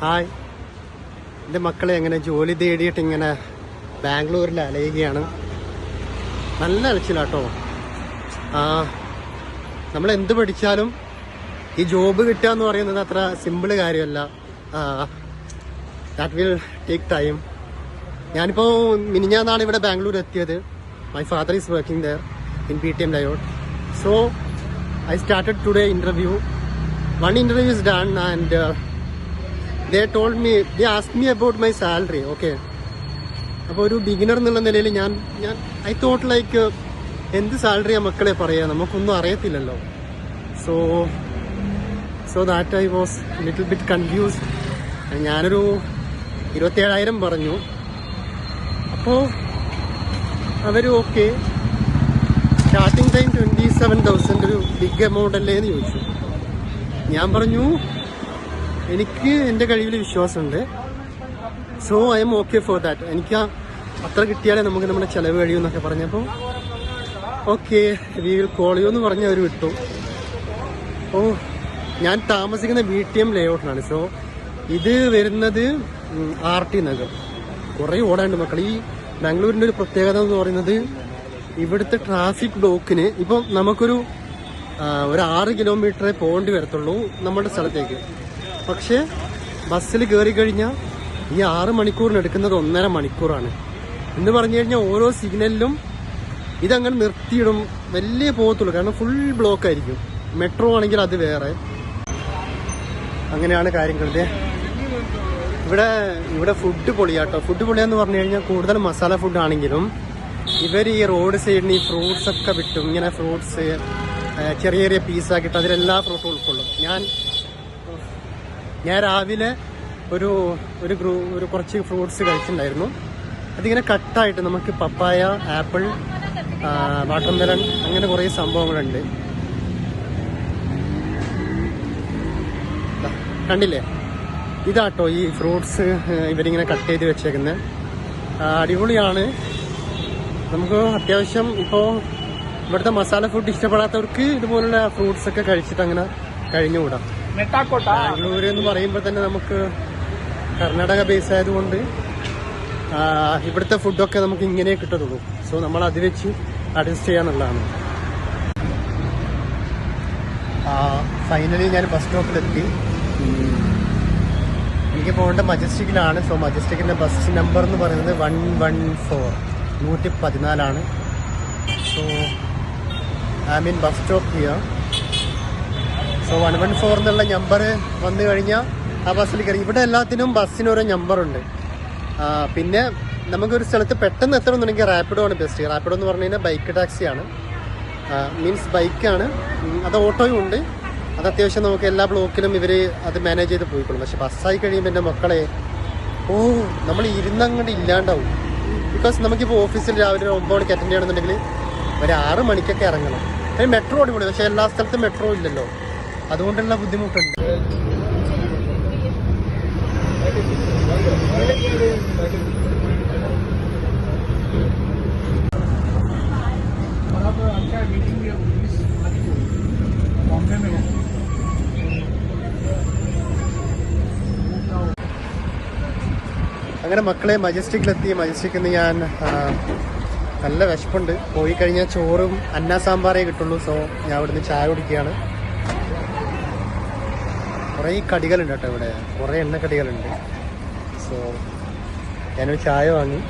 Hi, എൻ്റെ മക്കളെ എങ്ങനെ ജോലി തേടിയിട്ട് ഇങ്ങനെ ബാംഗ്ലൂരിൽ അലയുകയാണ്. നല്ല അലച്ചിലാട്ടോ. നമ്മൾ എന്ത് പഠിച്ചാലും ഈ ജോബ് കിട്ടുക എന്ന് പറയുന്നത് അത്ര സിമ്പിൾ കാര്യമല്ല. That will take time. ഞാനിപ്പോൾ മിനിഞ്ഞാന്നാണ് ഇവിടെ ബാംഗ്ലൂർ എത്തിയത്. My father is working there in PTM layout. So I started today interview. One interview is done and they asked me about my salary. Okay. അപ്പോൾ ഒരു ബിഗിനർ എന്നുള്ള നിലയിൽ ഞാൻ I thought like എന്ത് സാലറിയാ മക്കളെ പറയാ, നമുക്കൊന്നും അറിയത്തില്ലല്ലോ. So that I was little bit confused. ഞാനൊരു 27,000 പറഞ്ഞു. അപ്പോൾ അവർ ഓക്കെ, സ്റ്റാർട്ടിങ് ടൈം 27,000 ഒരു ബിഗ് എമൗണ്ട് അല്ലേ എന്ന് ചോദിച്ചു. ഞാൻ പറഞ്ഞു എനിക്ക് എൻ്റെ കഴിവിൽ വിശ്വാസമുണ്ട്. So I M okay for that. എനിക്ക് അത്ര കിട്ടിയാലേ നമുക്ക് നമ്മുടെ ചിലവ് കഴിയും എന്നൊക്കെ പറഞ്ഞപ്പോൾ okay we will call you എന്ന് പറഞ്ഞ് അവർ വിട്ടു. ഞാൻ താമസിക്കുന്ന BTM ലേഔട്ടിലാണ്. സോ ഇത് വരുന്നത് RT നഗർ. കുറേ ഓടാണ്ട് മക്കൾ. ഈ ബാംഗ്ലൂരിൻ്റെ ഒരു പ്രത്യേകത എന്ന് പറയുന്നത് ഇവിടുത്തെ ട്രാഫിക് ബ്ലോക്കിന് ഇപ്പം നമുക്കൊരു 6 കിലോമീറ്ററേ പോകേണ്ടി വരത്തുള്ളൂ നമ്മുടെ സ്ഥലത്തേക്ക്. പക്ഷേ ബസ്സിൽ കയറി കഴിഞ്ഞാൽ ഈ 6 മണിക്കൂറിന് എടുക്കുന്നത് 1.5 മണിക്കൂറാണ് എന്ന് പറഞ്ഞു കഴിഞ്ഞാൽ ഓരോ സിഗ്നലിലും ഇതങ്ങനെ നിർത്തിയിടും, വലിയ പോകത്തുള്ളൂ. കാരണം ഫുൾ ബ്ലോക്ക് ആയിരിക്കും. മെട്രോ ആണെങ്കിൽ അത് വേറെ. അങ്ങനെയാണ് കാര്യങ്ങൾ. ഇവിടെ ഫുഡ് പൊളിയാട്ടോ. ഫുഡ് പൊളിയാന്ന് പറഞ്ഞു കഴിഞ്ഞാൽ കൂടുതൽ മസാല ഫുഡ് ആണെങ്കിലും ഇവർ ഈ റോഡ് സൈഡിന് ഈ ഫ്രൂട്ട്സ് ഒക്കെ വിട്ടും. ഇങ്ങനെ ഫ്രൂട്ട്സ് ചെറിയ ചെറിയ പീസാക്കിയിട്ട് അതിലെല്ലാ ഫ്രൂട്ടും ഉൾക്കൊള്ളും. ഞാൻ രാവിലെ ഒരു കുറച്ച് ഫ്രൂട്ട്സ് കഴിച്ചിട്ടുണ്ടായിരുന്നു. അതിങ്ങനെ കട്ടായിട്ട് നമുക്ക് പപ്പായ, ആപ്പിൾ, വാട്ടർമെലൺ അങ്ങനെ കുറേ സംഭവങ്ങളുണ്ട്. കണ്ടില്ലേ, ഇതാട്ടോ ഈ ഫ്രൂട്ട്സ് ഇവരിങ്ങനെ കട്ട് ചെയ്ത് വെച്ചേക്കുന്നത്. അടിപൊളിയാണ്. നമുക്ക് അത്യാവശ്യം ഇപ്പോൾ ഇവിടുത്തെ മസാല ഫുഡ് ഇഷ്ടപ്പെടാത്തവർക്ക് ഇതുപോലുള്ള ഫ്രൂട്ട്സ് ഒക്കെ കഴിച്ചിട്ട് അങ്ങനെ കഴിഞ്ഞുകൂടാം. ബാംഗ്ലൂർ എന്ന് പറയുമ്പോൾ തന്നെ നമുക്ക് കർണാടക ബേസ് ആയതുകൊണ്ട് ഇവിടുത്തെ ഫുഡൊക്കെ നമുക്ക് ഇങ്ങനെ കിട്ടത്തുള്ളൂ. സോ നമ്മൾ അത് വെച്ച് അഡ്ജസ്റ്റ് ചെയ്യാന്നുള്ളതാണ്. ഫൈനലി ഞാൻ ബസ് സ്റ്റോപ്പിലെത്തി. എനിക്ക് പോകേണ്ട മജസ്റ്റിക്കിലാണ്. സോ മജസ്റ്റിക്കിൻ്റെ ബസ് നമ്പർ എന്ന് പറയുന്നത് 114 so I mean bus stop here. So 114 എന്നുള്ള നമ്പർ വന്നു കഴിഞ്ഞാൽ ആ ബസ്സിൽ കയറി. ഇവിടെ എല്ലാത്തിനും ബസ്സിനോരോ നമ്പറുണ്ട്. പിന്നെ നമുക്കൊരു സ്ഥലത്ത് പെട്ടെന്ന് എത്തണമെന്നുണ്ടെങ്കിൽ റാപ്പിഡോ ആണ് ബെസ്റ്റ്. റാപ്പിഡോ എന്ന് പറഞ്ഞു കഴിഞ്ഞാൽ ബൈക്ക് ടാക്സിയാണ്, മീൻസ് ബൈക്കാണ്. അത് ഓട്ടോയും ഉണ്ട്. അത് അത്യാവശ്യം നമുക്ക് എല്ലാ ബ്ലോക്കിലും ഇവർ അത് മാനേജ് ചെയ്ത് പോയിക്കൊള്ളും. പക്ഷെ ബസ്സായി കഴിയുമ്പോൾ എൻ്റെ മക്കളെ നമ്മൾ ഇരുന്നങ്ങോട്ട് ഇല്ലാണ്ടാവും. ബിക്കോസ് നമുക്കിപ്പോൾ ഓഫീസിൽ രാവിലെ 9 മണിക്ക് അറ്റൻഡ് ചെയ്യണമെന്നുണ്ടെങ്കിൽ ഒരു 6 മണിക്കൊക്കെ ഇറങ്ങണം. മെട്രോ അടിപൊളി, പക്ഷേ എല്ലാ സ്ഥലത്തും മെട്രോ ഇല്ലല്ലോ, അതുകൊണ്ടുള്ള ബുദ്ധിമുട്ടുണ്ട്. അങ്ങനെ മക്കളെ മജസ്റ്റിക്കിലെത്തി. മജസ്റ്റിക്കിൽ നിന്ന് ഞാൻ നല്ല വിശപ്പുണ്ട്. പോയി കഴിഞ്ഞാൽ ചോറും അന്ന സാമ്പാറേ കിട്ടുള്ളൂ. സോ ഞാൻ ഇവിടുന്ന് ചായ കുടിക്കുകയാണ്. കുറേ കടികളുണ്ട് കേട്ടോ ഇവിടെ, കുറേ എണ്ണക്കടികളുണ്ട്. സോ ഞാനൊരു ചായ വാങ്ങി.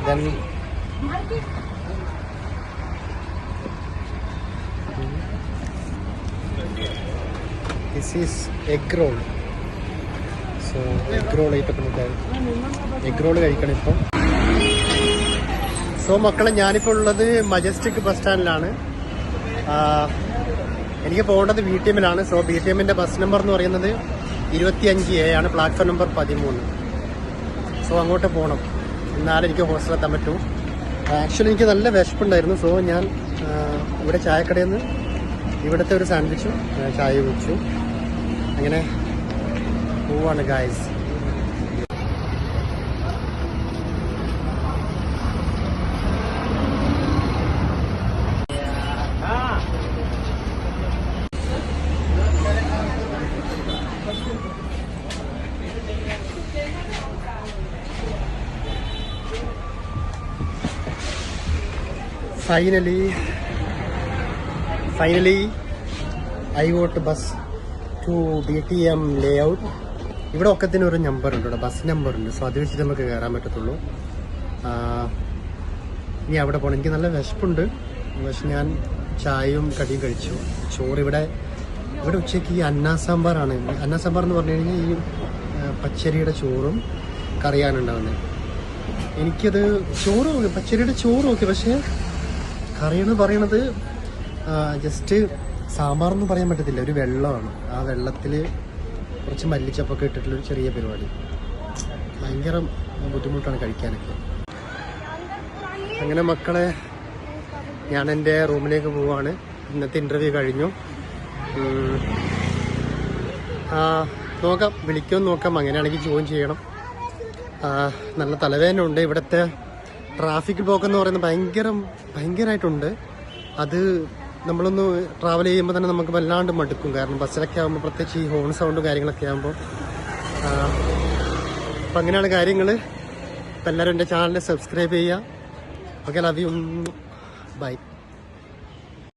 Then this is egg role. So egg role egg role കഴിക്കണം ഇപ്പം. സോ മക്കളെ ഞാനിപ്പോൾ ഉള്ളത് മജസ്റ്റിക് ബസ് സ്റ്റാൻഡിലാണ്. എനിക്ക് പോകേണ്ടത് BTM-ലാണ്. സോ BTM-ൻ്റെ ബസ് നമ്പർ എന്ന് പറയുന്നത് 25A ആണ്, പ്ലാറ്റ്ഫോം നമ്പർ 13. സോ അങ്ങോട്ട് പോകണം, എന്നാലും എനിക്ക് ഹോസ്റ്റലെത്താൻ പറ്റും. ആക്ച്വലി എനിക്ക് നല്ല വിശപ്പുണ്ടായിരുന്നു. സോ ഞാൻ ഇവിടെ ചായക്കടയിൽ നിന്ന് ഇവിടുത്തെ ഒരു സാൻഡ്വിച്ചും ചായ കുടിച്ചു. അങ്ങനെ പോവാണ് guys. Finally I vote bus to BTM layout. ഇവിടെ ഒക്കത്തിന് ഒരു നമ്പർ ഉണ്ട്, ഇവിടെ ബസ് നമ്പർ ഉണ്ട്. സോ അത് വെച്ചിട്ട് നമുക്ക് കയറാൻ പറ്റത്തുള്ളൂ. ഇനി അവിടെ പോകണം. എനിക്ക് നല്ല വിശപ്പുണ്ട്, പക്ഷെ ഞാൻ ചായയും കടിയും കഴിച്ചു. ചോറ് ഇവിടെ ഉച്ചയ്ക്ക് ഈ അന്നാ സാമ്പാറാണ്. അന്നാ സാമ്പാർ എന്ന് പറഞ്ഞു കഴിഞ്ഞാൽ ഈ പച്ചരിയുടെ ചോറും കറിയാണ് ഉണ്ടാകുന്നത്. എനിക്കത് ചോറ് ഓക്കെ, പച്ചരിയുടെ ചോറ് ഓക്കെ, പക്ഷേ കറിയെന്ന് പറയണത് ജസ്റ്റ് സാമ്പാറൊന്നും പറയാൻ പറ്റത്തില്ല, ഒരു വെള്ളമാണ്. ആ വെള്ളത്തിൽ കുറച്ച് മല്ലിച്ചപ്പൊക്കെ ഇട്ടിട്ടുള്ളൊരു ചെറിയ പരിപാടി. ഭയങ്കര ബുദ്ധിമുട്ടാണ് കഴിക്കാനൊക്കെ. അങ്ങനെ മക്കളെ, ഞാൻ എൻ്റെ റൂമിലേക്ക് പോവാണ്. ഇന്നത്തെ ഇൻ്റർവ്യൂ കഴിഞ്ഞു. നോക്കാം, വിളിക്കുമെന്ന് നോക്കാം. അങ്ങനെയാണെങ്കിൽ ജോയിൻ ചെയ്യണം. നല്ല തലവേദന ഉണ്ട്. ഇവിടുത്തെ ട്രാഫിക് ബ്ലോക്ക് എന്ന് പറയുന്നത് ഭയങ്കരമായിട്ടുണ്ട്. അത് നമ്മളൊന്ന് ട്രാവൽ ചെയ്യുമ്പോൾ തന്നെ നമുക്ക് വല്ലാണ്ട് മടുക്കും. കാരണം ബസ്സിലൊക്കെ ആകുമ്പോൾ, പ്രത്യേകിച്ച് ഈ ഹോൺ സൗണ്ടും കാര്യങ്ങളൊക്കെ ആകുമ്പോൾ. അപ്പം അങ്ങനെയാണ് കാര്യങ്ങൾ. അപ്പം എല്ലാവരും എൻ്റെ ചാനൽ സബ്സ്ക്രൈബ് ചെയ്യുക. Okay, love you, by.